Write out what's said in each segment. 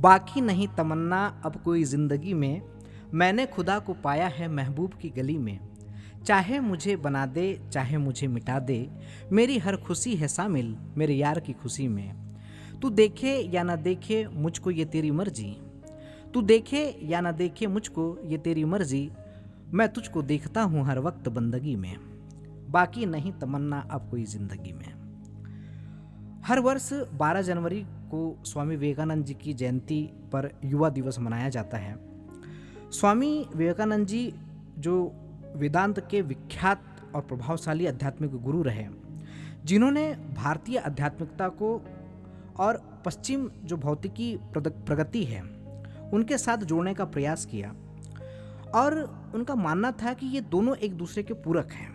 बाकी नहीं तमन्ना अब कोई ज़िंदगी में, मैंने खुदा को पाया है महबूब की गली में। चाहे मुझे बना दे चाहे मुझे मिटा दे, मेरी हर खुशी है शामिल मेरे यार की खुशी में। तू देखे या ना देखे मुझको ये तेरी मर्जी, तू देखे या ना देखे मुझको ये तेरी मर्जी, मैं तुझको देखता हूँ हर वक्त बंदगी में। बाकी नहीं तमन्ना अब कोई ज़िंदगी में। हर वर्ष 12 जनवरी को स्वामी विवेकानंद जी की जयंती पर युवा दिवस मनाया जाता है। स्वामी विवेकानंद जी जो वेदांत के विख्यात और प्रभावशाली आध्यात्मिक गुरु रहे, जिन्होंने भारतीय आध्यात्मिकता को और पश्चिम जो भौतिकी प्रगति है उनके साथ जोड़ने का प्रयास किया, और उनका मानना था कि ये दोनों एक दूसरे के पूरक हैं।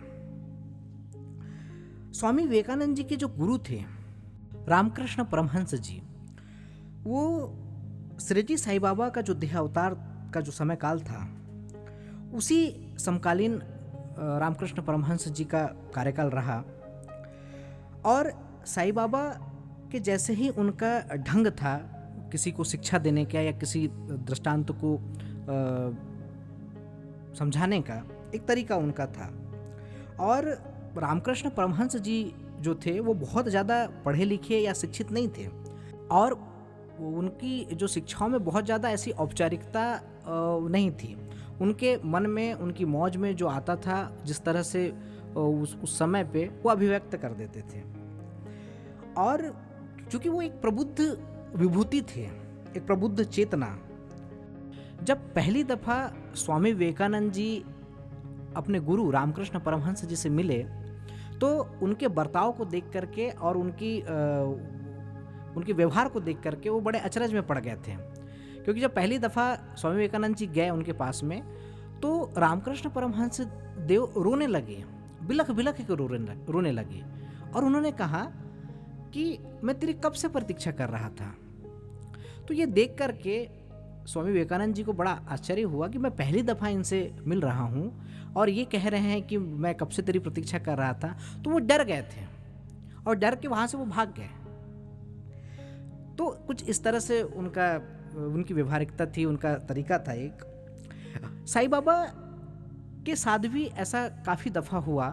स्वामी विवेकानंद जी के जो गुरु थे रामकृष्ण परमहंस जी, वो शिरडी साईं बाबा का जो देहावतार का जो समय काल था, उसी समकालीन रामकृष्ण परमहंस जी का कार्यकाल रहा। और साईं बाबा के जैसे ही उनका ढंग था किसी को शिक्षा देने का या किसी दृष्टांत को समझाने का, एक तरीका उनका था। और रामकृष्ण परमहंस जी जो थे वो बहुत ज़्यादा पढ़े लिखे या शिक्षित नहीं थे, और उनकी जो शिक्षाओं में बहुत ज़्यादा ऐसी औपचारिकता नहीं थी। उनके मन में, उनकी मौज में जो आता था, जिस तरह से उस समय पे वो अभिव्यक्त कर देते थे। और चूँकि वो एक प्रबुद्ध विभूति थे, एक प्रबुद्ध चेतना, जब पहली दफ़ा स्वामी विवेकानंद जी अपने गुरु रामकृष्ण परमहंस जी से मिले, तो उनके बर्ताव को देख करके और उनके व्यवहार को देख करके वो बड़े अचरज में पड़ गए थे। क्योंकि जब पहली दफ़ा स्वामी विवेकानंद जी गए उनके पास में, तो रामकृष्ण परमहंस देव रोने लगे, बिलख बिलख के रोने लगे, और उन्होंने कहा कि मैं तेरी कब से प्रतीक्षा कर रहा था। तो ये देख करके स्वामी विवेकानंद जी को बड़ा आश्चर्य हुआ कि मैं पहली दफ़ा इनसे मिल रहा हूँ और ये कह रहे हैं कि मैं कब से तेरी प्रतीक्षा कर रहा था। तो वो डर गए थे और डर के वहाँ से वो भाग गए। तो कुछ इस तरह से उनकी व्यवहारिकता थी, उनका तरीका था एक। साईं बाबा के साथ भी ऐसा काफ़ी दफ़ा हुआ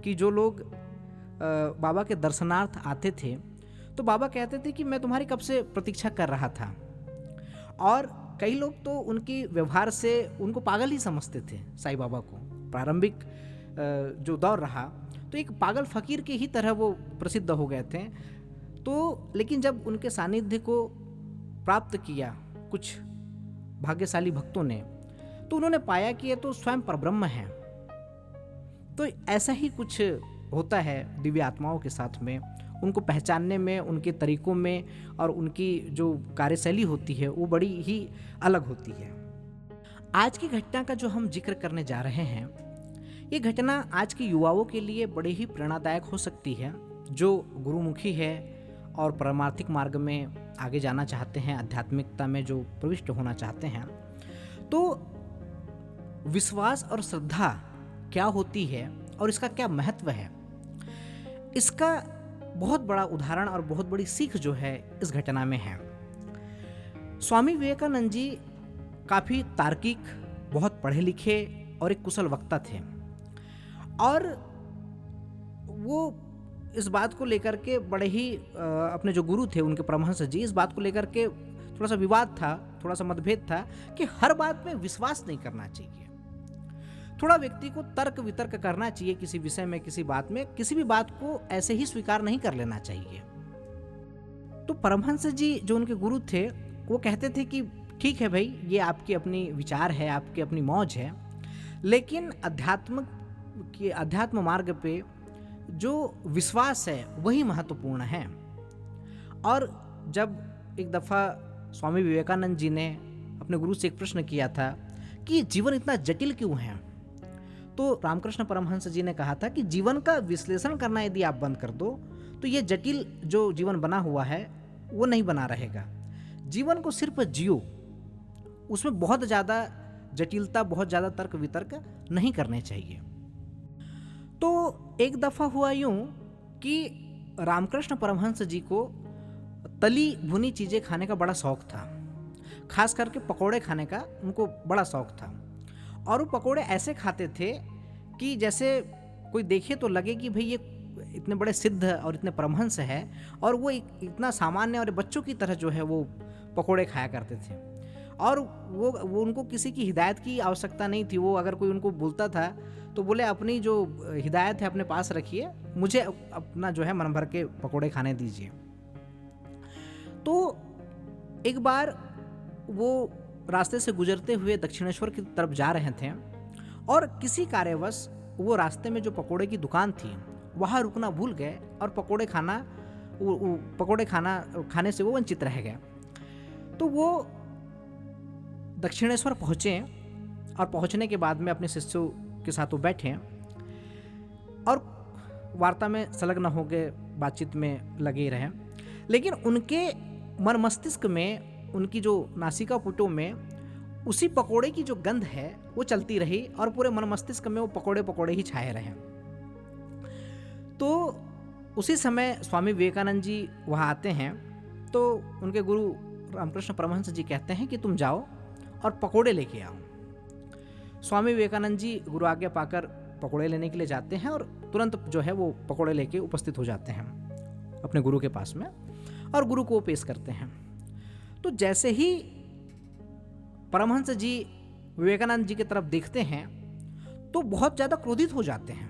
कि जो लोग बाबा के दर्शनार्थ आते थे, तो बाबा कहते थे कि मैं तुम्हारी कब से प्रतीक्षा कर रहा था। और कई लोग तो उनकी व्यवहार से उनको पागल ही समझते थे। साईं बाबा को प्रारंभिक जो दौर रहा, तो एक पागल फकीर की ही तरह वो प्रसिद्ध हो गए थे। तो लेकिन जब उनके सानिध्य को प्राप्त किया कुछ भाग्यशाली भक्तों ने, तो उन्होंने पाया कि ये तो स्वयं परब्रह्म है। तो ऐसा ही कुछ होता है दिव्य आत्माओं के साथ में, उनको पहचानने में, उनके तरीकों में, और उनकी जो कार्यशैली होती है वो बड़ी ही अलग होती है। आज की घटना का जो हम जिक्र करने जा रहे हैं, ये घटना आज के युवाओं के लिए बड़ी ही प्रेरणादायक हो सकती है, जो गुरुमुखी है और परमार्थिक मार्ग में आगे जाना चाहते हैं, आध्यात्मिकता में जो प्रविष्ट होना चाहते हैं। तो विश्वास और श्रद्धा क्या होती है और इसका क्या महत्व है, इसका बहुत बड़ा उदाहरण और बहुत बड़ी सीख जो है इस घटना में है। स्वामी विवेकानंद जी काफ़ी तार्किक, बहुत पढ़े लिखे और एक कुशल वक्ता थे, और वो इस बात को लेकर के बड़े ही अपने जो गुरु थे उनके परमहंस जी, इस बात को लेकर के थोड़ा सा विवाद था, थोड़ा सा मतभेद था कि हर बात में विश्वास नहीं करना चाहिए। थोड़ा व्यक्ति को तर्क वितर्क करना चाहिए किसी विषय में, किसी बात में, किसी भी बात को ऐसे ही स्वीकार नहीं कर लेना चाहिए। तो परमहंस जी जो उनके गुरु थे, वो कहते थे कि ठीक है भाई, ये आपकी अपनी विचार है, आपकी अपनी मौज है, लेकिन अध्यात्म मार्ग पे जो विश्वास है वही महत्वपूर्ण है। और जब एक दफ़ा स्वामी विवेकानंद जी ने अपने गुरु से एक प्रश्न किया था कि जीवन इतना जटिल क्यों है, तो रामकृष्ण परमहंस जी ने कहा था कि जीवन का विश्लेषण करना यदि आप बंद कर दो, तो ये जटिल जो जीवन बना हुआ है वो नहीं बना रहेगा। जीवन को सिर्फ जियो, उसमें बहुत ज़्यादा जटिलता, बहुत ज़्यादा तर्क वितर्क नहीं करने चाहिए। तो एक दफ़ा हुआ यूँ कि रामकृष्ण परमहंस जी को तली भुनी चीज़ें खाने का बड़ा शौक था, खास करके पकोड़े खाने का उनको बड़ा शौक था। और वो पकोड़े ऐसे खाते थे कि जैसे कोई देखे तो लगे कि भाई ये इतने बड़े सिद्ध और इतने परमहंस है, और वो इतना सामान्य और बच्चों की तरह जो है वो पकोड़े खाया करते थे। और वो उनको किसी की हिदायत की आवश्यकता नहीं थी। वो अगर कोई उनको बोलता था तो बोले अपनी जो हिदायत है अपने पास रखिए, मुझे अपना जो है मन भर के पकोड़े खाने दीजिए। तो एक बार वो रास्ते से गुजरते हुए दक्षिणेश्वर की तरफ जा रहे थे, और किसी कार्यवश वो रास्ते में जो पकोड़े की दुकान थी वहाँ रुकना भूल गए, और पकोड़े खाने से वो वंचित रह गए। तो वो दक्षिणेश्वर पहुँचे, और पहुँचने के बाद में अपने शिष्यों के साथ वो बैठे और वार्ता में संलग्न हो गए, बातचीत में लगे रहे। लेकिन उनके मन मस्तिष्क में, उनकी जो नासिका पुटों में उसी पकोड़े की जो गंध है वो चलती रही, और पूरे मन मस्तिष्क में वो पकोड़े ही छाए रहे। तो उसी समय स्वामी विवेकानंद जी वहाँ आते हैं। तो उनके गुरु रामकृष्ण परमहंस जी कहते हैं कि तुम जाओ और पकोड़े लेके आओ। स्वामी विवेकानंद जी गुरु आज्ञा पाकर पकोड़े लेने के लिए जाते हैं, और तुरंत जो है वो पकोड़े लेके उपस्थित हो जाते हैं अपने गुरु के पास में, और गुरु को पेश करते हैं। तो जैसे ही परमहंस जी विवेकानंद जी की तरफ देखते हैं तो बहुत ज़्यादा क्रोधित हो जाते हैं।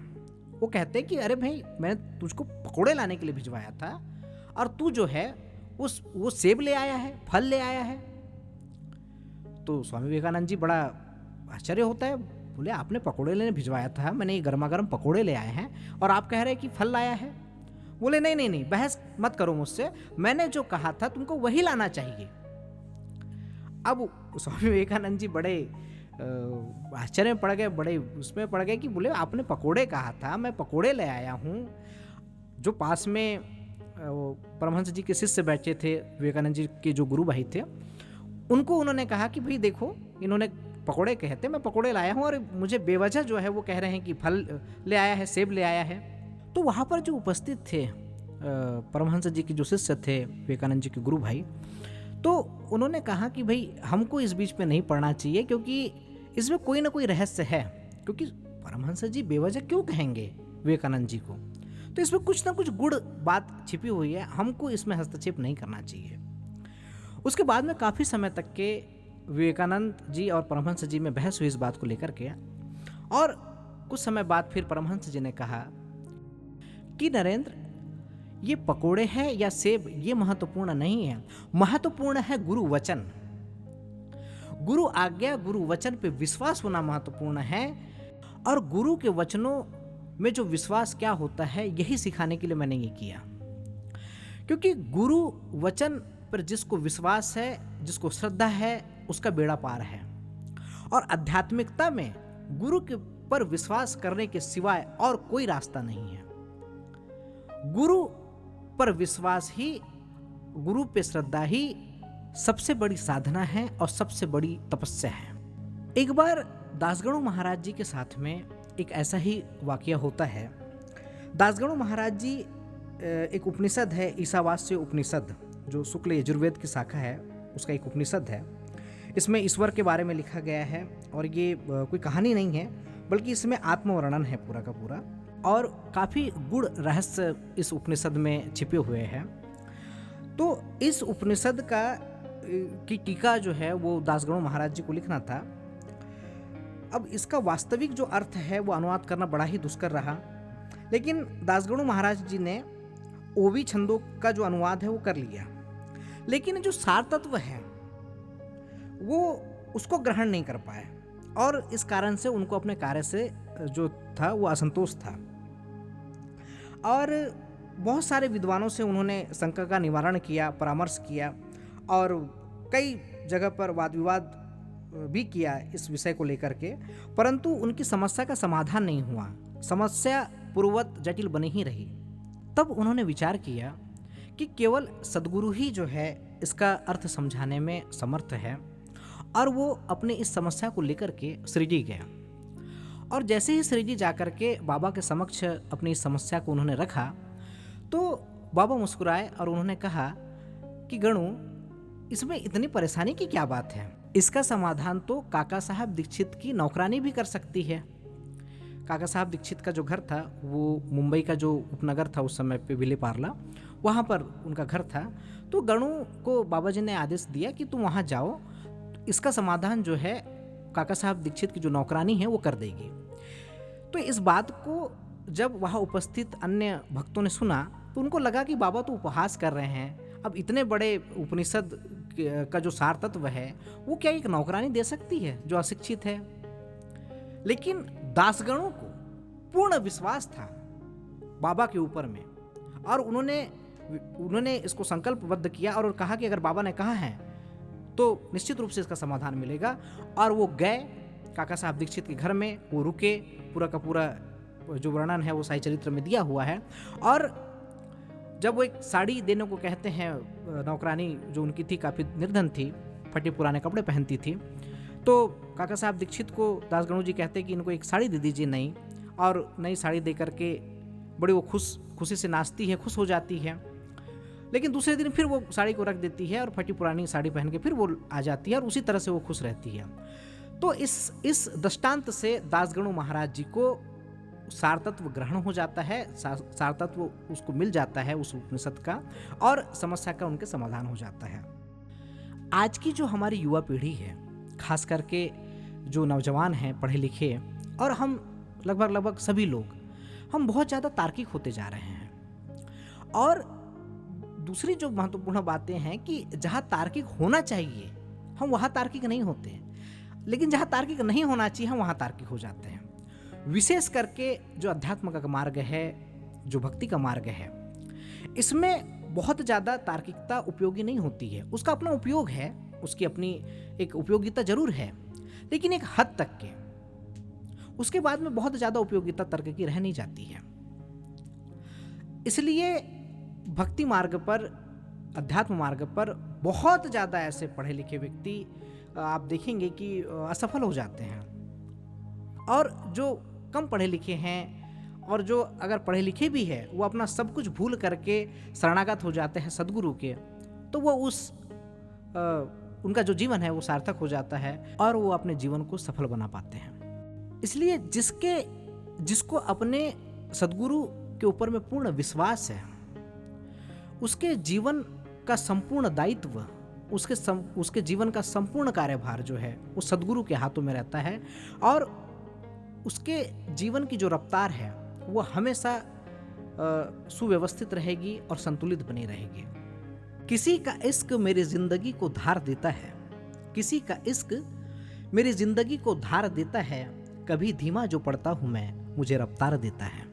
वो कहते हैं कि अरे भाई, मैंने तुझको पकोड़े लाने के लिए भिजवाया था, और तू जो है वो सेब ले आया है, फल ले आया है। तो स्वामी विवेकानंद जी बड़ा आश्चर्य होता है, बोले आपने पकोड़े लेने भिजवाया था, मैंने ये गर्मा गर्म पकोड़े ले आए हैं, और आप कह रहे हैं कि फल लाया है। बोले नहीं, बहस मत करो मुझसे, मैंने जो कहा था तुमको वही लाना चाहिए। अब स्वामी विवेकानंद जी बड़े आश्चर्य में पड़ गए, बड़े उसमें पड़ गए कि बोले आपने पकोड़े कहा था, मैं पकोड़े ले आया हूँ। जो पास में परमहंस जी के शिष्य बैठे थे, विवेकानंद जी के जो गुरु भाई थे, उनको उन्होंने कहा कि भाई देखो, इन्होंने पकोड़े कहे थे, मैं पकोड़े लाया हूँ, और मुझे बेवजह जो है वो कह रहे हैं कि फल ले आया है, सेब ले आया है। तो वहाँ पर जो उपस्थित थे परमहंस जी के जो शिष्य थे, विवेकानंद जी के गुरु भाई, तो उन्होंने कहा कि भाई हमको इस बीच में नहीं पढ़ना चाहिए, क्योंकि इसमें कोई ना कोई रहस्य है। क्योंकि परमहंस जी बेवजह क्यों कहेंगे विवेकानंद जी को, तो इसमें कुछ ना कुछ गुड़ बात छिपी हुई है, हमको इसमें हस्तक्षेप नहीं करना चाहिए। उसके बाद में काफ़ी समय तक के विवेकानंद जी और परमहंस जी में बहस हुई इस बात को लेकर के, और कुछ समय बाद फिर परमहंस जी ने कहा कि नरेंद्र, ये पकोड़े हैं या सेब, ये महत्वपूर्ण नहीं है, महत्वपूर्ण है गुरु वचन। गुरु आज्ञा, गुरु वचन पे विश्वास होना महत्वपूर्ण है, और गुरु के वचनों में जो विश्वास क्या होता है, यही सिखाने के लिए मैंने ये किया। क्योंकि गुरु वचन पर जिसको विश्वास है, जिसको श्रद्धा है, उसका बेड़ा पार है। और आध्यात्मिकता में गुरु के पर विश्वास करने के सिवाय और कोई रास्ता नहीं है। गुरु पर विश्वास ही, गुरु पे श्रद्धा ही सबसे बड़ी साधना है और सबसे बड़ी तपस्या है। एक बार दासगणु महाराज जी के साथ में एक ऐसा ही वाकया होता है। दासगणु महाराज जी एक उपनिषद है, ईशावास्य उपनिषद, जो शुक्ल यजुर्वेद की शाखा है, उसका एक उपनिषद है। इसमें ईश्वर के बारे में लिखा गया है, और ये कोई कहानी नहीं है, बल्कि इसमें आत्मवर्णन है पूरा का पूरा, और काफ़ी गूढ़ रहस्य इस उपनिषद में छिपे हुए हैं। तो इस उपनिषद की टीका जो है वो दासगणु महाराज जी को लिखना था। अब इसका वास्तविक जो अर्थ है वो अनुवाद करना बड़ा ही दुष्कर रहा, लेकिन दासगणु महाराज जी ने ओवी छंदों का जो अनुवाद है वो कर लिया, लेकिन जो सार तत्व है वो उसको ग्रहण नहीं कर पाए, और इस कारण से उनको अपने कार्य से जो था वो असंतोष था। और बहुत सारे विद्वानों से उन्होंने शंका का निवारण किया, परामर्श किया, और कई जगह पर वाद विवाद भी किया इस विषय को लेकर के, परंतु उनकी समस्या का समाधान नहीं हुआ। समस्या पूर्ववत जटिल बनी ही रही। तब उन्होंने विचार किया कि केवल सद्गुरु ही जो है इसका अर्थ समझाने में समर्थ है, और वो अपने इस समस्या को लेकर के श्रीजी गया। और जैसे ही श्रीजी जाकर के बाबा के समक्ष अपनी इस समस्या को उन्होंने रखा, तो बाबा मुस्कुराए और उन्होंने कहा कि गणु, इसमें इतनी परेशानी की क्या बात है? इसका समाधान तो काका साहब दीक्षित की नौकरानी भी कर सकती है। काका साहब दीक्षित का जो घर था वो मुंबई का जो उपनगर था उस समय पे विलेपार्ला, वहाँ पर उनका घर था। तो गणु को बाबा जी ने आदेश दिया कि तुम वहाँ जाओ, इसका समाधान जो है काका साहब दीक्षित की जो नौकरानी है वो कर देगी। तो इस बात को जब वहाँ उपस्थित अन्य भक्तों ने सुना तो उनको लगा कि बाबा तो उपहास कर रहे हैं, अब इतने बड़े उपनिषद का जो सार तत्व है वो क्या एक नौकरानी दे सकती है जो अशिक्षित है? लेकिन दासगणों को पूर्ण विश्वास था बाबा के ऊपर में, और उन्होंने इसको संकल्पबद्ध किया और कहा कि अगर बाबा ने कहा है तो निश्चित रूप से इसका समाधान मिलेगा। और वो गए काका साहब दीक्षित के घर में, वो रुके, पूरा का पूरा जो वर्णन है वो साई चरित्र में दिया हुआ है। और जब वो एक साड़ी देने को कहते हैं, नौकरानी जो उनकी थी काफ़ी निर्धन थी, फटे पुराने कपड़े पहनती थी, तो काका साहब दीक्षित को दासगणु जी कहते कि इनको एक साड़ी दे दीजिए नई, और नई साड़ी दे करके बड़ी वो खुशी से नाचती है, खुश हो जाती है। लेकिन दूसरे दिन फिर वो साड़ी को रख देती है और फटी पुरानी साड़ी पहन के फिर वो आ जाती है और उसी तरह से वो खुश रहती है। तो इस दृष्टांत से दासगणु महाराज जी को सार तत्व ग्रहण हो जाता है, सार तत्व उसको मिल जाता है उस उपनिषद का, और समस्या का उनके समाधान हो जाता है। आज की जो हमारी युवा पीढ़ी है, खास करके जो नौजवान हैं पढ़े लिखे, और हम लगभग सभी लोग, हम बहुत ज़्यादा तार्किक होते जा रहे हैं। और दूसरी जो महत्वपूर्ण बातें हैं कि जहाँ तार्किक होना चाहिए हम वहाँ तार्किक नहीं होते हैं, लेकिन जहाँ तार्किक नहीं होना चाहिए हम वहाँ तार्किक हो जाते हैं। विशेष करके जो अध्यात्म का मार्ग है, जो भक्ति का मार्ग है, इसमें बहुत ज़्यादा तार्किकता उपयोगी नहीं होती है। उसका अपना उपयोग है, उसकी अपनी एक उपयोगिता जरूर है, लेकिन एक हद तक के, उसके बाद में बहुत ज़्यादा उपयोगिता तर्क की रह नहीं जाती है। इसलिए भक्ति मार्ग पर, अध्यात्म मार्ग पर बहुत ज़्यादा ऐसे पढ़े लिखे व्यक्ति आप देखेंगे कि असफल हो जाते हैं, और जो कम पढ़े लिखे हैं और जो अगर पढ़े लिखे भी हैं वो अपना सब कुछ भूल करके शरणागत हो जाते हैं सद्गुरु के, तो वो उनका जो जीवन है वो सार्थक हो जाता है और वो अपने जीवन को सफल बना पाते हैं। इसलिए जिसको अपने सद्गुरु के ऊपर में पूर्ण विश्वास है, उसके जीवन का संपूर्ण दायित्व, उसके जीवन का संपूर्ण कार्यभार जो है वो सद्गुरु के हाथों में रहता है, और उसके जीवन की जो रफ्तार है वो हमेशा सुव्यवस्थित रहेगी और संतुलित बनी रहेगी। किसी का इश्क मेरी जिंदगी को धार देता है, किसी का इश्क मेरी जिंदगी को धार देता है, कभी धीमा जो पड़ता हूँ मैं मुझे रफ्तार देता है।